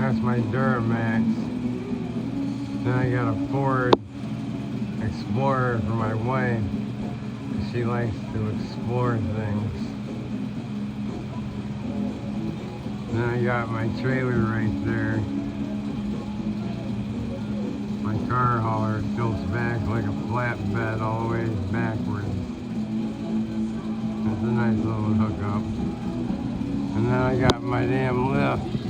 That's my Duramax. Then I got a Ford Explorer for my wife. She likes to explore things. Then I got my trailer right there. My car hauler tilts back like a flatbed all the way backwards. That's a nice little hookup. And then I got my damn lift.